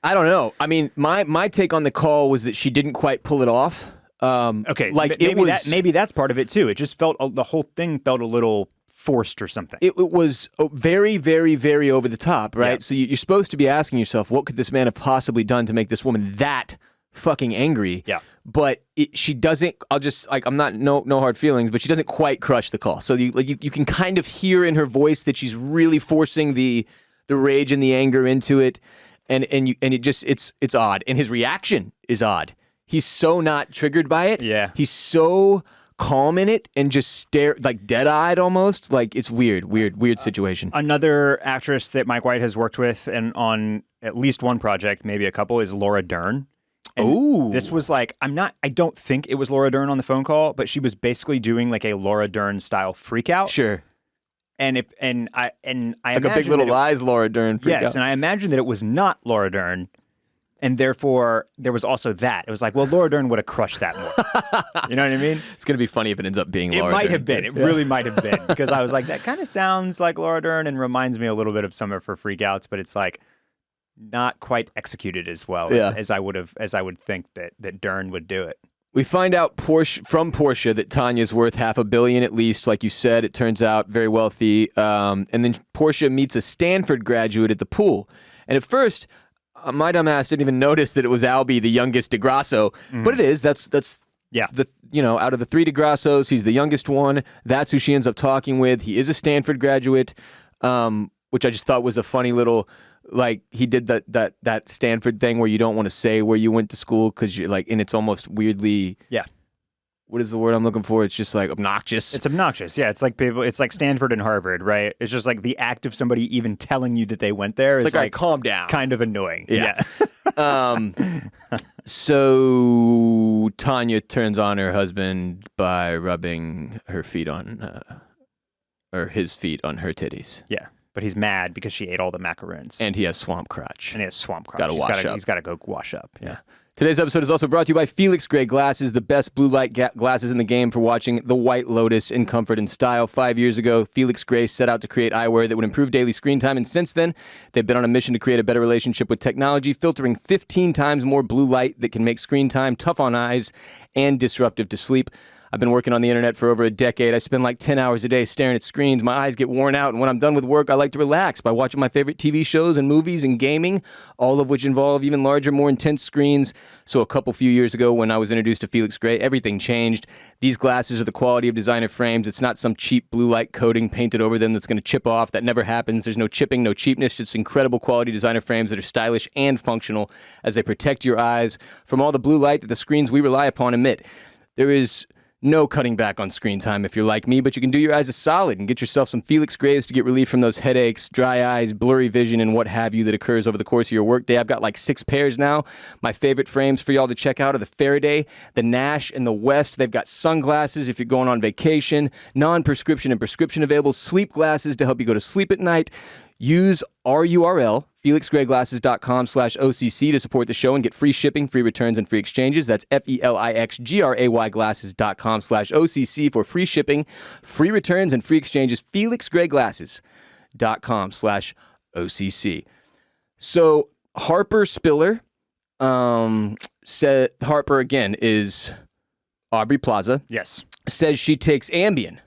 I don't know. I mean, my take on the call was that she didn't quite pull it off. Okay, like so maybe that's part of it too. It just felt the whole thing felt a little forced or something. It was very, very, very over the top, right? Yeah. So you're supposed to be asking yourself, what could this man have possibly done to make this woman that fucking angry? Yeah. But she doesn't. I'm not no hard feelings, but she doesn't quite crush the call. So you can kind of hear in her voice that she's really forcing the rage and the anger into it. And it's odd, and his reaction is odd. He's so not triggered by it. Yeah, he's so calm in it and just stare like dead-eyed almost. Like it's weird situation. Another actress that Mike White has worked with and on at least one project, maybe a couple, is Laura Dern. Ooh, this was like I don't think it was Laura Dern on the phone call, but she was basically doing like a Laura Dern style freak out. Sure. I like imagine a Big Little Lies Laura Dern freak out. Yes, and I imagine that it was not Laura Dern, and therefore there was also that. It was like, well, Laura Dern would have crushed that more. You know what I mean? It's going to be funny if it ends up being Laura Dern. It might have been. It really might have been. Because I was like, that kind of sounds like Laura Dern and reminds me a little bit of some of her freakouts, but it's like not quite executed as well as I would think that Dern would do it. We find out from Portia that Tanya's worth $500 million at least, like you said. It turns out very wealthy. And then Portia meets a Stanford graduate at the pool. And at first, my dumb ass didn't even notice that it was Albie, the youngest DeGrasso. But it is. That's out of the three DeGrassos, he's the youngest one. That's who she ends up talking with. He is a Stanford graduate, which I just thought was a funny little. Like he did that Stanford thing where you don't want to say where you went to school because you're like, and it's almost weirdly. Yeah. What is the word I'm looking for? It's just like obnoxious. It's obnoxious. Yeah. It's like people. It's like Stanford and Harvard, right? It's just like the act of somebody even telling you that they went there. It's like calm down. Kind of annoying. Yeah. So Tanya turns on her husband by rubbing her feet on, or his feet on her titties. Yeah. But he's mad because she ate all the macaroons. And he has swamp crotch. Gotta wash up. He's got to go wash up. Yeah. Today's episode is also brought to you by Felix Gray Glasses, the best blue light glasses in the game for watching The White Lotus in comfort and style. 5 years ago, Felix Gray set out to create eyewear that would improve daily screen time. And since then, they've been on a mission to create a better relationship with technology, filtering 15 times more blue light that can make screen time tough on eyes and disruptive to sleep. I've been working on the internet for over a decade. I spend like 10 hours a day staring at screens. My eyes get worn out, and when I'm done with work, I like to relax by watching my favorite TV shows and movies and gaming, all of which involve even larger, more intense screens. So a few years ago, when I was introduced to Felix Gray, everything changed. These glasses are the quality of designer frames. It's not some cheap blue light coating painted over them that's going to chip off. That never happens. There's no chipping, no cheapness, just incredible quality designer frames that are stylish and functional as they protect your eyes from all the blue light that the screens we rely upon emit. There is no cutting back on screen time if you're like me, but you can do your eyes a solid and get yourself some Felix Grays to get relief from those headaches, dry eyes, blurry vision, and what have you that occurs over the course of your workday. I've got like 6 pairs now. My favorite frames for y'all to check out are the Faraday, the Nash, and the West. They've got sunglasses if you're going on vacation, non-prescription and prescription available, sleep glasses to help you go to sleep at night. Use our URL, felixgrayglasses.com/OCC to support the show and get free shipping, free returns, and free exchanges. That's FELIXGRAY glasses.com/OCC for free shipping, free returns, and free exchanges. felixgrayglasses.com/OCC. So Harper Spiller said, Harper again is Aubrey Plaza. Yes. Says she takes Ambien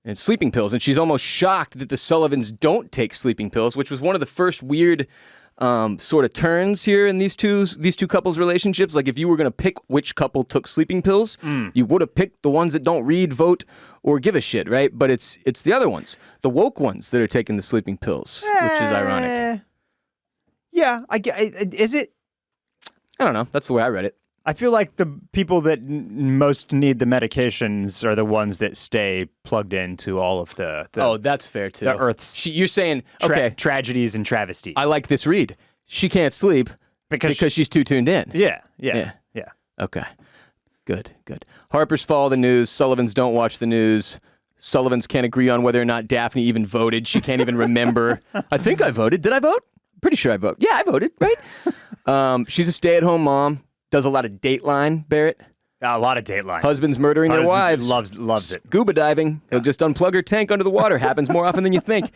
and sleeping pills, and she's almost shocked that the Sullivans don't take sleeping pills, which was one of the first weird sort of turns here in these two couples' relationships. Like if you were going to pick which couple took sleeping pills, you would have picked the ones that don't read, vote, or give a shit, right? But it's the other ones, the woke ones that are taking the sleeping pills, which is ironic. Yeah, is it? I don't know. That's the way I read it. I feel like the people that most need the medications are the ones that stay plugged into all of the that's fair too. The Earth's you're saying tragedies and travesties. I like this read. She can't sleep because she's too tuned in. Yeah. Okay. Good. Harper's follow the news. Sullivan's don't watch the news. Sullivan's can't agree on whether or not Daphne even voted. She can't even remember. I think I voted. Did I vote? Pretty sure I voted. Yeah, I voted, right? She's a stay-at-home mom. Does a lot of Dateline, Barrett. A lot of Dateline. Husbands murdering their wives. Loves it. Scuba diving. He'll just unplug her tank under the water. Happens more often than you think.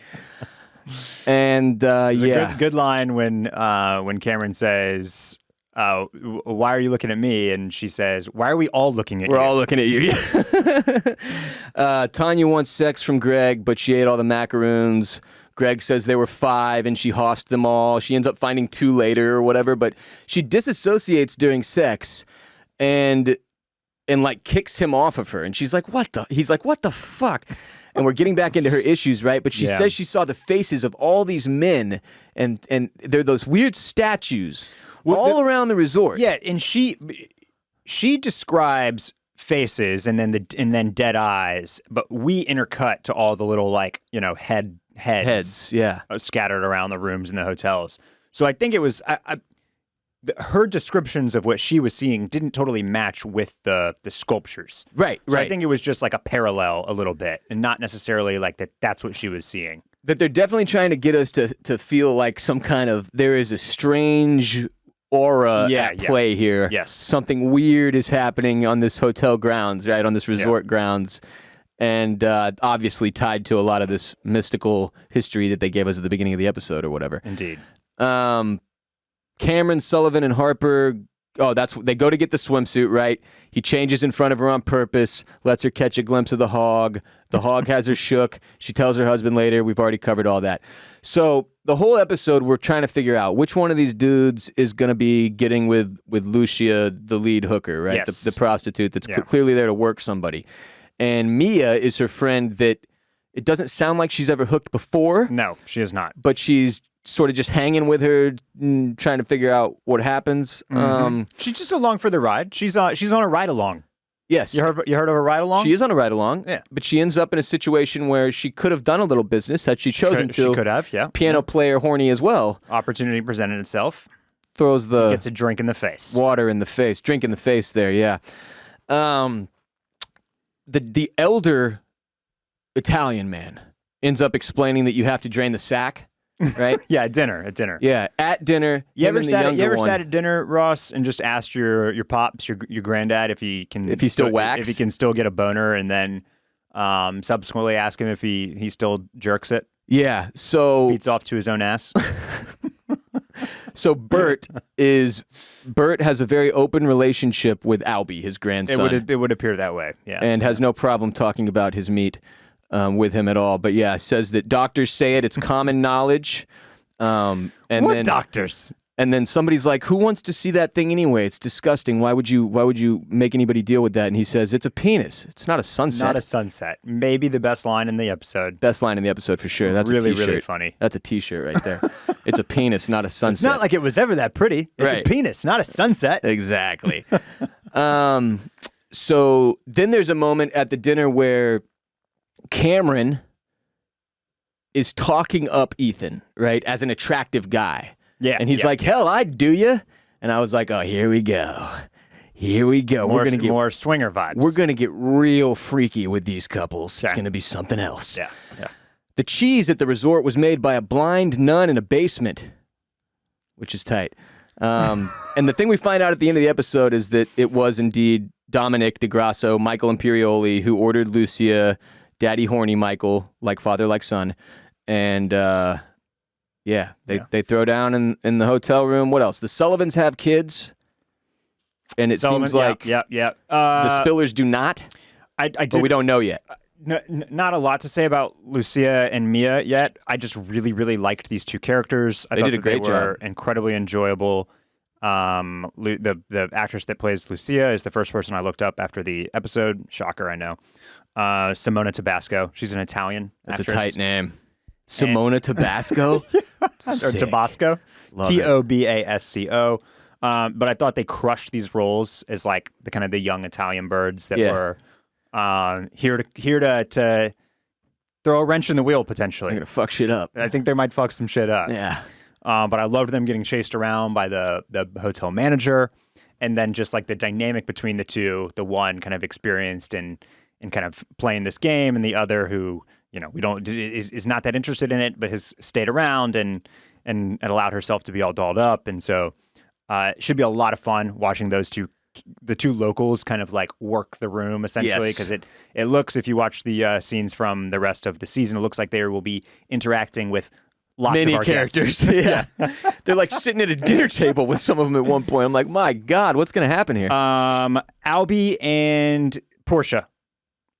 And a good line when Cameron says, why are you looking at me? And she says, why are we all looking at you? We're all looking at you. Tanya wants sex from Greg, but she ate all the macaroons. Greg says there were 5 and she hossed them all. She ends up finding 2 later or whatever, but she disassociates during sex and like kicks him off of her. And she's like, he's like, what the fuck? And we're getting back into her issues, right? But she says she saw the faces of all these men and they're those weird statues all around the resort. Yeah, and she describes faces and then dead eyes, but we intercut to all the little heads scattered around the rooms in the hotels. So I think it was her descriptions of what she was seeing didn't totally match with the sculptures. Right. So I think it was just like a parallel a little bit and not necessarily like that's what she was seeing. That they're definitely trying to get us to feel like some kind of, there is a strange aura at play here. Yes. Something weird is happening on this hotel grounds, right? On this resort grounds. And obviously tied to a lot of this mystical history that they gave us at the beginning of the episode or whatever. Indeed. Cameron, Sullivan, and Harper, they go to get the swimsuit, right? He changes in front of her on purpose, lets her catch a glimpse of the hog. The hog has her shook. She tells her husband later. We've already covered all that. So the whole episode, we're trying to figure out which one of these dudes is going to be getting with Lucia, the lead hooker, right? Yes. The prostitute that's clearly there to work somebody. And Mia is her friend that it doesn't sound like she's ever hooked before. No, she is not. But she's sort of just hanging with her, trying to figure out what happens. Mm-hmm. She's just along for the ride. She's on a ride along. Yes. You heard of a ride along? She is on a ride along. Yeah. But she ends up in a situation where she could have done a little business had she chosen to. She could have, yeah. Piano player horny as well. Opportunity presented itself. Gets a drink in the face. Water in the face. Drink in the face there, yeah. The elder Italian man ends up explaining that you have to drain the sack, right? Yeah, at dinner. Yeah, at dinner. You ever sat at dinner, Ross, and just asked your pops, your granddad, if he still get a boner, and then subsequently ask him if he still jerks it? Yeah, so beats off to his own ass. So Bert has a very open relationship with Albie, his grandson. It would appear that way, yeah. And has no problem talking about his meat with him at all. But yeah, says that doctors say it's common knowledge. What doctors? And then somebody's like, "Who wants to see that thing anyway? It's disgusting. Why would you make anybody deal with that?" And he says, "It's a penis. It's not a sunset." Not a sunset. Maybe the best line in the episode. Best line in the episode for sure. That's really, a t-shirt. really funny. That's a t-shirt right there. It's a penis, not a sunset. It's not like it was ever that pretty. It's a penis, not a sunset. Exactly. So then there's a moment at the dinner where Cameron is talking up Ethan, right, as an attractive guy. Yeah. And he's like, "Hell, I'd do you." And I was like, "Oh, here we go. Here we go. We're going to get more swinger vibes. We're going to get real freaky with these couples. It's going to be something else." Yeah. The cheese at the resort was made by a blind nun in a basement, which is tight. And the thing we find out at the end of the episode is that it was indeed Dominic, DeGrasso, Michael Imperioli who ordered Lucia, Daddy Horny Michael, like father, like son. And they throw down in the hotel room. What else? The Sullivans have kids. And it seems like the the Spillers do not. I did, but we don't know yet. Not a lot to say about Lucia and Mia yet. I just really, really liked these two characters. I They thought did a that great they were job. incredibly enjoyable. The actress that plays Lucia is the first person I looked up after the episode. Shocker, I know. Simona Tabasco. She's an Italian That's actress. a tight name. Simona Tabasco? Or Sick. Tabasco. Love it. Tobasco. But I thought they crushed these roles as like the kind of the young Italian birds that were here to throw a wrench in the wheel potentially. They're gonna fuck shit up. I think they might fuck some shit up. Yeah. But I loved them getting chased around by the hotel manager, and then just like the dynamic between the two, the one kind of experienced in kind of playing this game, and the other who, is not that interested in it, but has stayed around and allowed herself to be all dolled up. And so it should be a lot of fun watching the two locals kind of like work the room essentially, because it looks, if you watch the scenes from the rest of the season, it looks like they will be interacting with lots Many of our characters. guests. Yeah. They're like sitting at a dinner table with some of them at one point. I'm like, my God, what's going to happen here? Albie and Portia.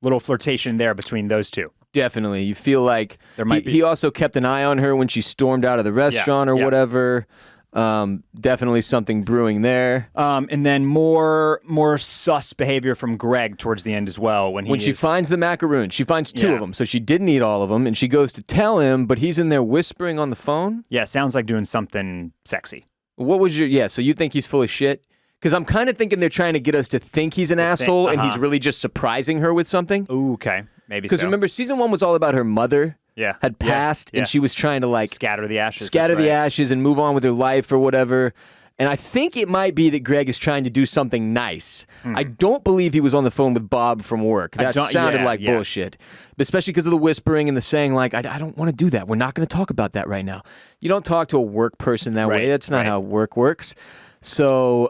Little flirtation there between those two. Definitely. You feel like There might be. He also kept an eye on her when she stormed out of the restaurant or yeah. whatever. Definitely something brewing there. And then more sus behavior from Greg towards the end as well. When She finds the macaroons, she finds two of them. So she didn't eat all of them, and she goes to tell him, but he's in there whispering on the phone. Yeah, sounds like doing something sexy. What was so you think he's full of shit? Because I'm kind of thinking they're trying to get us to think he's an asshole, and he's really just surprising her with something. Ooh, okay. Maybe so. Because remember, season 1 was all about her mother. Yeah. Had passed, Yeah. and she was trying to like scatter the ashes. scatter that's the right. ashes and move on with her life or whatever. And I think it might be that Greg is trying to do something nice. I don't believe he was on the phone with Bob from work. That sounded like bullshit. Especially because of the whispering and the saying like, I don't want to do that. We're not going to talk about that right now. You don't talk to a work person that way. That's not how work works. So,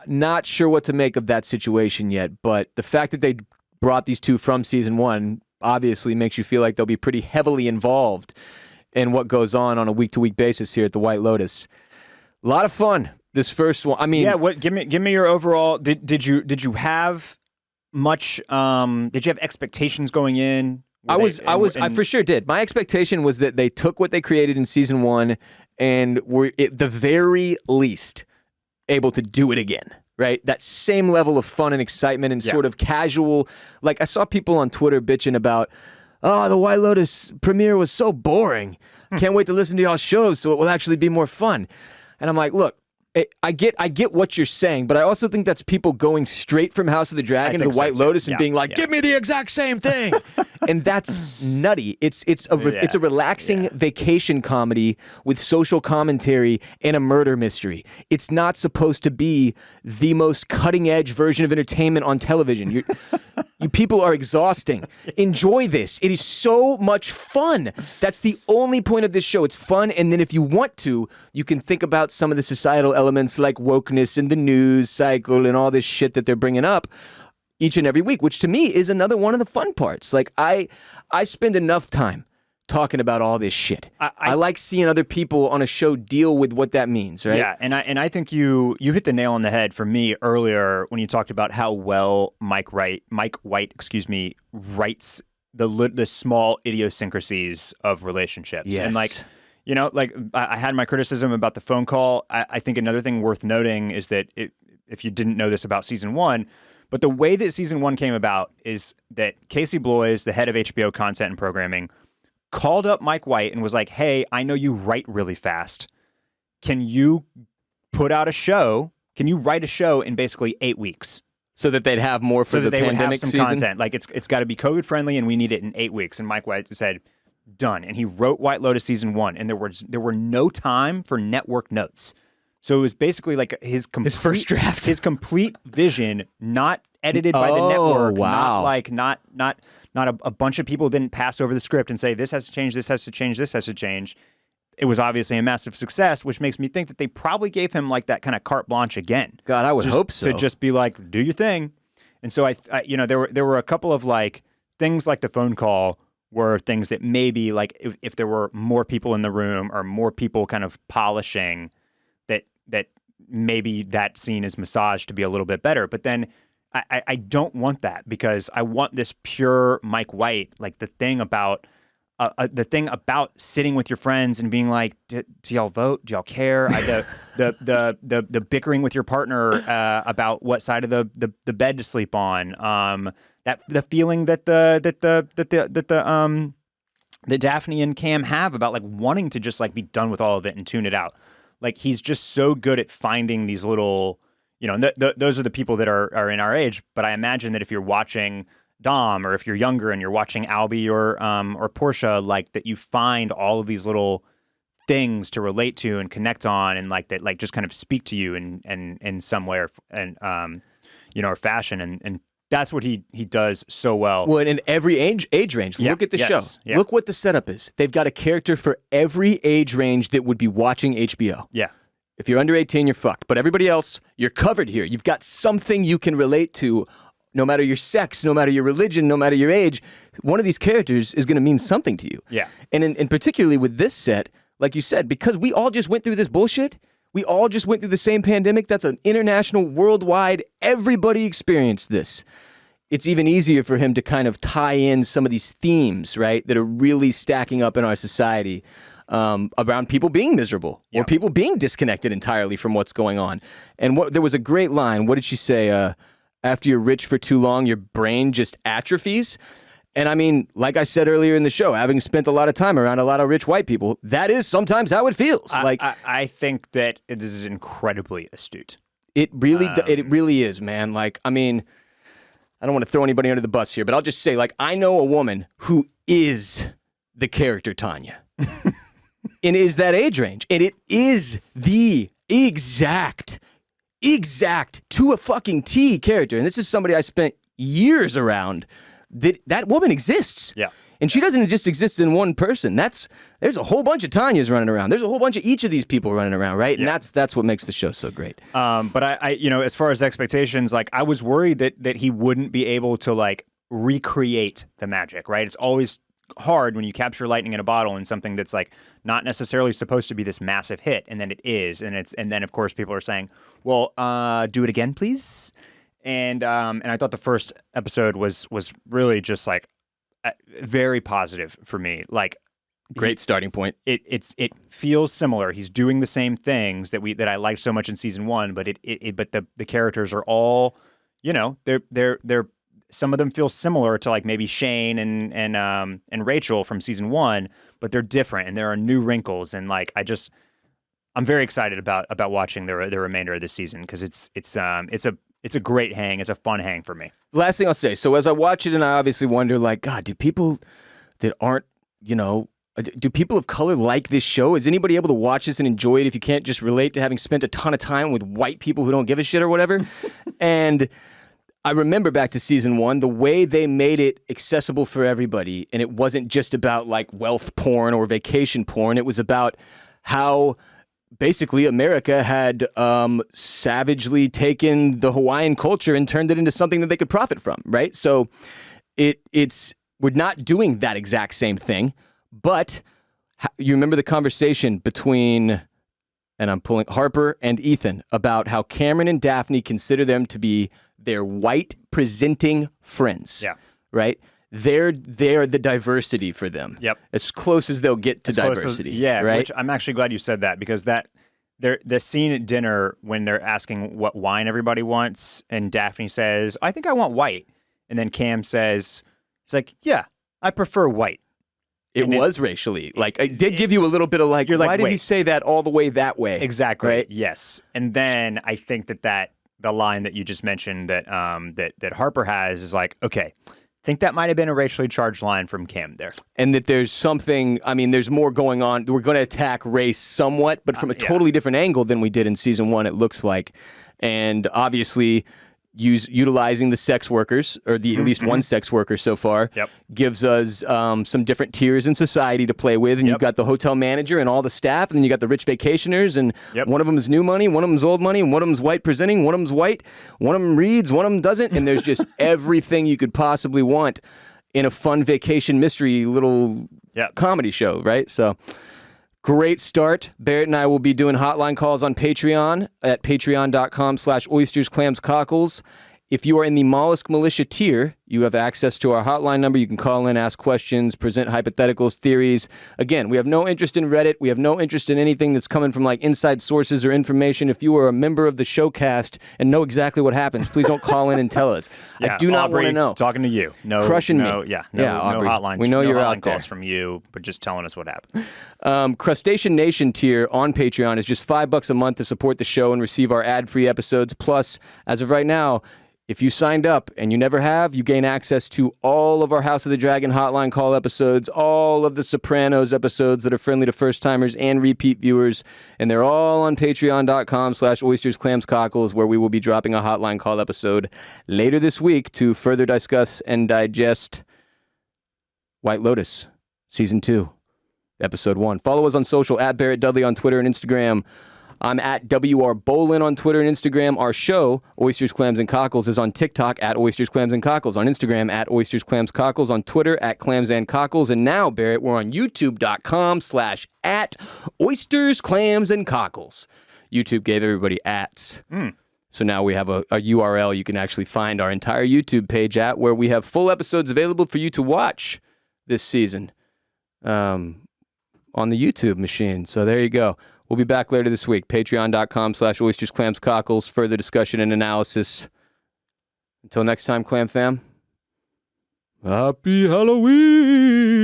not sure what to make of that situation yet. But the fact that they brought these two from season 1 obviously makes you feel like they'll be pretty heavily involved in what goes on a week-to-week basis here at the White Lotus. A lot of fun. This first one, I mean, Give me your overall. Did you have much? Did you have expectations going in? I for sure did. My expectation was that they took what they created in season 1 and were at the very least able to do it again. Right? That same level of fun and excitement and sort of casual. Like I saw people on Twitter bitching about, the White Lotus premiere was so boring. Can't wait to listen to y'all's shows so it will actually be more fun. And I'm like, look, I get what you're saying, but I also think that's people going straight from House of the Dragon to the White Lotus and being like, give me the exact same thing. And that's nutty. It's a relaxing vacation comedy with social commentary and a murder mystery. It's not supposed to be the most cutting edge version of entertainment on television. You people are exhausting. Enjoy this. It is so much fun. That's the only point of this show. It's fun, and then if you want to, you can think about some of the societal elements like wokeness and the news cycle and all this shit that they're bringing up each and every week, which to me is another one of the fun parts. Like I spend enough time talking about all this shit. I like seeing other people on a show deal with what that means, right? Yeah, and I think you hit the nail on the head for me earlier when you talked about how well Mike White, writes the small idiosyncrasies of relationships. Yes. And like I had my criticism about the phone call. I think another thing worth noting is that if you didn't know this about season 1, but the way that season 1 came about is that Casey Bloys, the head of HBO content and programming, called up Mike White and was like, hey, I know you write really fast. Can you put out a show? Can you write a show in basically 8 weeks? So that they'd have more for the pandemic would have some season? content. Like it's got to be COVID friendly and we need it in 8 weeks. And Mike White said, done. And he wrote White Lotus season 1 and there were no time for network notes. So it was basically like his first draft. His complete vision, not edited by the network. Wow. Not a bunch of people didn't pass over the script and say, this has to change, this has to change, this has to change. It was obviously a massive success, which makes me think that they probably gave him like that kind of carte blanche again. God, I would hope so. To just be like, do your thing. And so I there were a couple of like things like the phone call were things that maybe like if there were more people in the room or more people kind of polishing that maybe that scene is massaged to be a little bit better. But then I don't want that, because I want this pure Mike White, like the thing about sitting with your friends and being like, do y'all vote? Do y'all care? The bickering with your partner about what side of the bed to sleep on. That the feeling that the Daphne and Cam have about like wanting to just like be done with all of it and tune it out. Like, he's just so good at finding these little, those are the people that are in our age. But I imagine that if you're watching Dom, or if you're younger and you're watching Albie or Portia, like that you find all of these little things to relate to and connect on, and like that, like just kind of speak to you in some way or fashion. And that's what he does so well. Well, in every age range. Look at the show. Yeah. Look what the setup is. They've got a character for every age range that would be watching HBO. Yeah. If you're under 18, you're fucked. But everybody else, you're covered here. You've got something you can relate to, no matter your sex, no matter your religion, no matter your age. One of these characters is going to mean something to you. Yeah. And in particularly with this set, like you said, because we all just went through this bullshit. We all just went through the same pandemic. That's an international, worldwide, everybody experienced this. It's even easier for him to kind of tie in some of these themes, right, that are really stacking up in our society around people being miserable or people being disconnected entirely from what's going on. And there was a great line. What did she say? After you're rich for too long, your brain just atrophies. And I mean, like I said earlier in the show, having spent a lot of time around a lot of rich white people, that is sometimes how it feels. I think that it is incredibly astute. It really is, man. Like, I mean, I don't want to throw anybody under the bus here, but I'll just say, like, I know a woman who is the character Tanya. And is that age range. And it is the exact to a fucking T character. And this is somebody I spent years around. That woman exists. Yeah. And she doesn't just exist in one person. There's a whole bunch of Tanyas running around. There's a whole bunch of each of these people running around, right? And that's what makes the show so great. But I as far as expectations, like, I was worried that he wouldn't be able to like recreate the magic, right? It's always hard when you capture lightning in a bottle in something that's like not necessarily supposed to be this massive hit, and then it is, and then of course people are saying, well, do it again, please. And I thought the first episode was really just like very positive for me. Like, great starting point. It feels similar. He's doing the same things that I liked so much in season one, but but the characters are all, they're some of them feel similar to like maybe Shane and Rachel from season one, but they're different and there are new wrinkles, and like I'm very excited about watching the remainder of this season, because it's a great hang. It's a fun hang for me. Last thing I'll say. So as I watch it, and I obviously wonder, like, God, do people that aren't, do people of color like this show? Is anybody able to watch this and enjoy it if you can't just relate to having spent a ton of time with white people who don't give a shit or whatever? And I remember back to season one, the way they made it accessible for everybody, and it wasn't just about like wealth porn or vacation porn. It was about how basically America had savagely taken the Hawaiian culture and turned it into something that they could profit from, right? So we're not doing that exact same thing, but you remember the conversation between, and I'm pulling Harper and Ethan, about how Cameron and Daphne consider them to be their white presenting friends. Yeah. Right? They're the diversity for them. Yep. As close as they'll get to diversity. Right? Which I'm actually glad you said that, because the scene at dinner when they're asking what wine everybody wants, and Daphne says, I think I want white. And then Cam says, it's like, yeah, I prefer white. It was racially. Like, it did give you a little bit of like, why did he say that all the way that way? Exactly. Right? Yes. And then I think that the line that you just mentioned that Harper has is like, okay, I think that might have been a racially charged line from Cam there. And that there's something, I mean, there's more going on. We're going to attack race somewhat, but from a totally different angle than we did in season one, it looks like. And obviously, utilizing the sex workers, or at least one sex worker so far, gives us some different tiers in society to play with. And you've got the hotel manager and all the staff, and then you got the rich vacationers, and one of them is new money, one of them's old money, and one of them's white presenting, one of them's white, one of them reads, one of them doesn't, and there's just everything you could possibly want in a fun vacation mystery little comedy show, right? So great start. Barrett and I will be doing hotline calls on Patreon at patreon.com/oystersclamscockles. If you are in the Mollusk Militia tier, you have access to our hotline number. You can call in, ask questions, present hypotheticals, theories. Again, we have no interest in Reddit. We have no interest in anything that's coming from like inside sources or information. If you are a member of the showcast and know exactly what happens, please don't call in and tell us. Yeah, I do not Aubrey, want to know. Talking to you. No, Crushing no, me. Yeah, no, Yeah, no Aubrey. hotlines. We know no you're hotline out there. calls from you, but just telling us what happens. Crustacean Nation tier on Patreon is just $5 a month to support the show and receive our ad-free episodes. Plus, as of right now, if you signed up and you never have, you gain access to all of our House of the Dragon hotline call episodes, all of the Sopranos episodes that are friendly to first-timers and repeat viewers, and they're all on patreon.com/oysters, clams, cockles, where we will be dropping a hotline call episode later this week to further discuss and digest White Lotus, Season 2, Episode 1. Follow us on social, at Barrett Dudley on Twitter and Instagram. I'm at WR Bolen on Twitter and Instagram. Our show, Oysters, Clams, and Cockles, is on TikTok at Oysters, Clams, and Cockles. On Instagram at Oysters, Clams, Cockles. On Twitter at Clams and Cockles. And now, Barrett, we're on YouTube.com/at Oysters, Clams, and Cockles. YouTube gave everybody ats. So now we have a URL you can actually find our entire YouTube page at, where we have full episodes available for you to watch this season on the YouTube machine. So there you go. We'll be back later this week. Patreon.com/Oysters, Clams, Cockles. Further discussion and analysis. Until next time, Clam Fam. Happy Halloween!